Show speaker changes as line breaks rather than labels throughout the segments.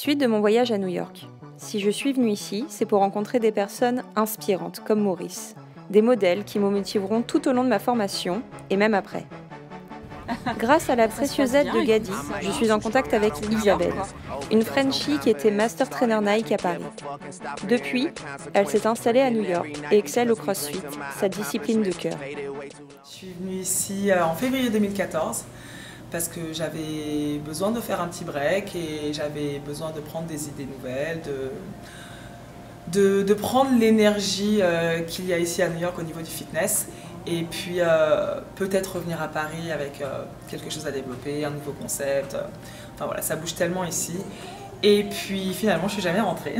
Suite de mon voyage à New York. Si je suis venue ici, c'est pour rencontrer des personnes inspirantes comme Maurice, des modèles qui me motiveront tout au long de ma formation et même après. Grâce à la précieuse aide de Gadi, je suis en contact avec Isabelle, une Frenchie qui était Master Trainer Nike à Paris. Depuis, elle s'est installée à New York et excelle au CrossFit, sa discipline de cœur.
Je suis venue ici en février 2014 parce que j'avais besoin de faire un petit break et j'avais besoin de prendre des idées nouvelles, de prendre l'énergie qu'il y a ici à New York au niveau du fitness. Et puis peut-être revenir à Paris avec quelque chose à développer, un nouveau concept. Enfin voilà, ça bouge tellement ici. Et puis finalement, je ne suis jamais rentrée.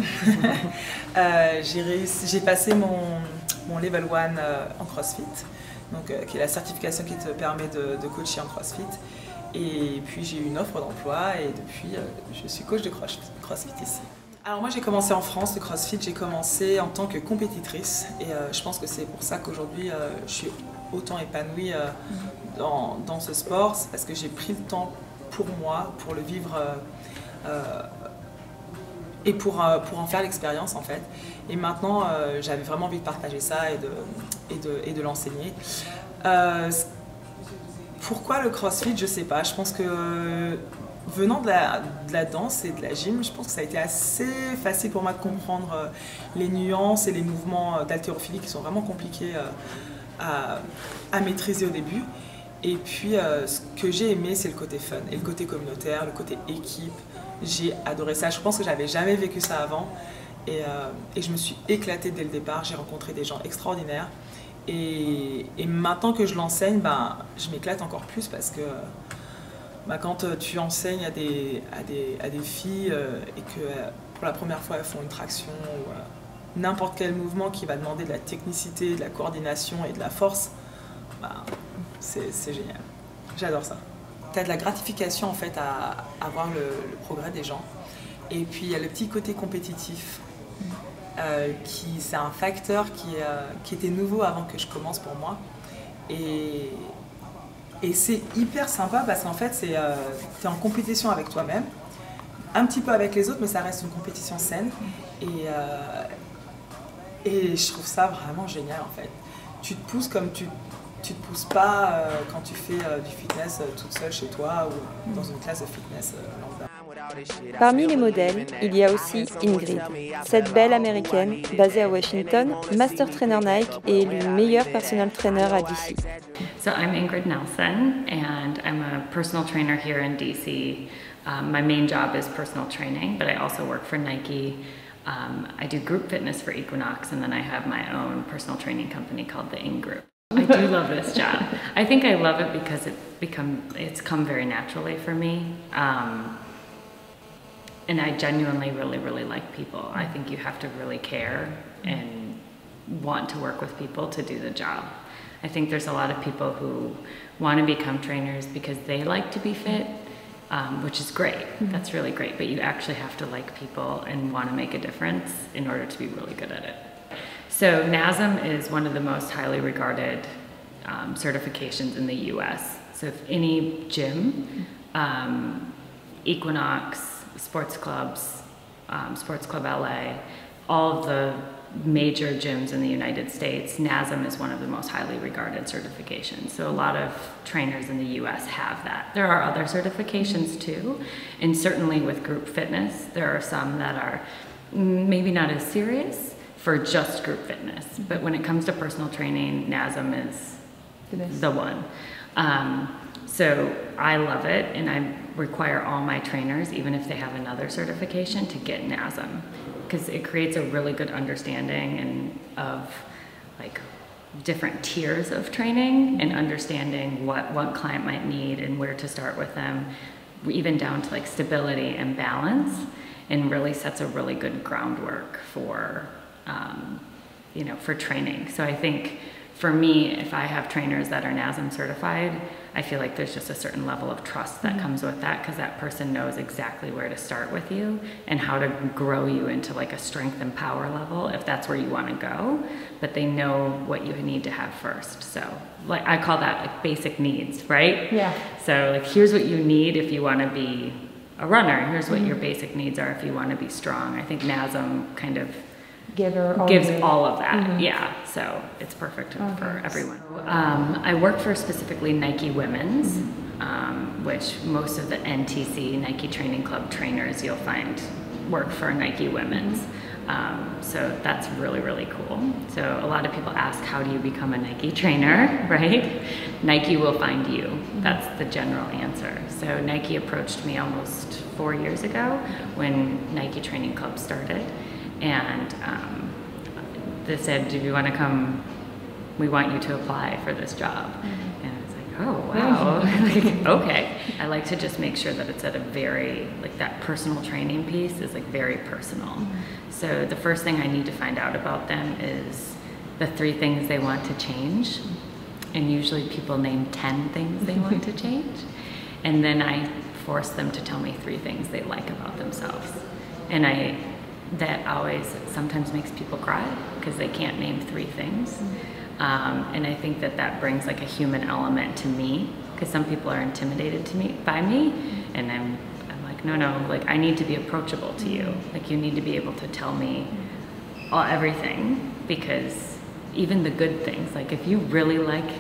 J'ai passé mon level 1 en CrossFit, donc, qui est la certification qui te permet de coacher en CrossFit. Et puis j'ai eu une offre d'emploi et depuis, je suis coach de CrossFit ici. Alors moi j'ai commencé en France le CrossFit, j'ai commencé en tant que compétitrice et je pense que c'est pour ça qu'aujourd'hui je suis autant épanouie dans ce sport, c'est parce que j'ai pris le temps pour moi, pour le vivre et pour en faire l'expérience en fait. Et maintenant j'avais vraiment envie de partager ça et de l'enseigner. Pourquoi le CrossFit? Je sais pas, je pense que venant de la danse et de la gym, je pense que ça a été assez facile pour moi de comprendre les nuances et les mouvements d'haltérophilie qui sont vraiment compliqués à maîtriser au début. Et puis ce que j'ai aimé, c'est le côté fun et le côté communautaire, le côté équipe. J'ai adoré ça, je pense que j'avais jamais vécu ça avant et je me suis éclatée dès le départ, j'ai rencontré des gens extraordinaires. Et maintenant que je l'enseigne, je m'éclate encore plus parce que quand tu enseignes à des filles et que pour la première fois elles font une traction ou n'importe quel mouvement qui va demander de la technicité, de la coordination et de la force, c'est génial. J'adore ça. Tu as de la gratification en fait à voir le progrès des gens. Et puis il y a le petit côté compétitif. C'est un facteur qui était nouveau avant que je commence pour moi. Et c'est hyper sympa parce qu'en fait, tu es en compétition avec toi-même, un petit peu avec les autres, mais ça reste une compétition saine. Et je trouve ça vraiment génial en fait. Tu te pousses comme tu te pousses pas quand tu fais du fitness toute seule chez toi ou dans une classe de fitness lambda.
Parmi les modèles, il y a aussi Ingrid, cette belle américaine basée à Washington, Master Trainer Nike et élue meilleure personal trainer à DC.
So I'm Ingrid Nelson and I'm a personal trainer here in DC. My main job is personal training, but I also work for Nike. I do group fitness for Equinox and then I have my own personal training company called the In Group. I do love this job. I think I love it because it's come very naturally for me. And I genuinely really like people. I think you have to really care and want to work with people to do the job. I think there's a lot of people who want to become trainers because they like to be fit, which is great. That's really great, but you actually have to like people and want to make a difference in order to be really good at it. So NASM is one of the most highly regarded certifications in the US. So if any gym, Equinox, sports clubs, Sports Club LA, all of the major gyms in the United States, NASM is one of the most highly regarded certifications. So a lot of trainers in the US have that. There are other certifications too, and certainly with group fitness, there are some that are maybe not as serious for just group fitness, but when it comes to personal training, NASM is the one. So I love it, and I require all my trainers, even if they have another certification, to get NASM, because it creates a really good understanding of like different tiers of training and understanding what one client might need and where to start with them, even down to like stability and balance, and really sets a really good groundwork for for training. So I think for me, if I have trainers that are NASM certified, I feel like there's just a certain level of trust that comes with that, because that person knows exactly where to start with you and how to grow you into like a strength and power level if that's where you want to go, but they know what you need to have first. So like I call that like basic needs, right?
Yeah.
So like here's what you need if you want to be a runner. Here's what your basic needs are if you want to be strong. I think NASM kind of gives all of that. Yeah, so it's perfect for everyone. I work for specifically Nike Women's, which most of the NTC, Nike Training Club trainers, you'll find work for Nike Women's. So that's really, really cool. So a lot of people ask, how do you become a Nike trainer, right? Nike will find you. That's the general answer. So Nike approached me almost 4 years ago when Nike Training Club started. And they said, do you want to come? We want you to apply for this job. And I was like, oh, wow. Like, okay. I like to just make sure that it's at a very, like that personal training piece is like very personal. So the first thing I need to find out about them is the 3 things they want to change. And usually people name 10 things they want to change. And then I force them to tell me 3 things they like about themselves. And that always sometimes makes people cry because they can't name 3 things. And I think that brings like a human element to me, because some people are intimidated by me, and I'm like, no, like I need to be approachable to you. Like you need to be able to tell me everything, because even the good things, like if you really like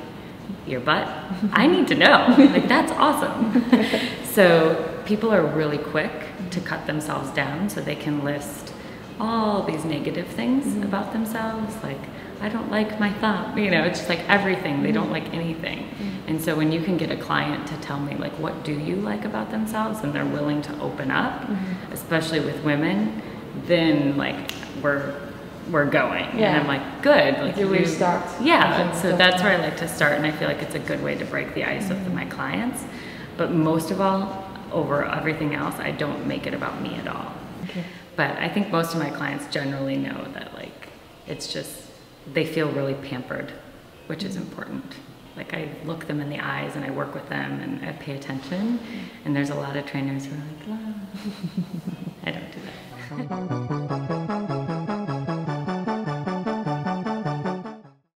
your butt, I need to know. Like that's awesome. So people are really quick to cut themselves down so they can list all these negative things about themselves, like I don't like my thumb, it's just like everything. They don't like anything. And so when you can get a client to tell me like, what do you like about themselves, and they're willing to open up, especially with women, then like we're going. And I'm like, good. Like
you restart.
Yeah, so that's where I like to start, and I feel like it's a good way to break the ice with my clients. But most of all, over everything else, I don't make it about me at all. Okay. But I think most of my clients generally know that like, it's just, they feel really pampered, which is important. Like I look them in the eyes and I work with them and I pay attention. And there's a lot of trainers who are like, oh. I don't do that.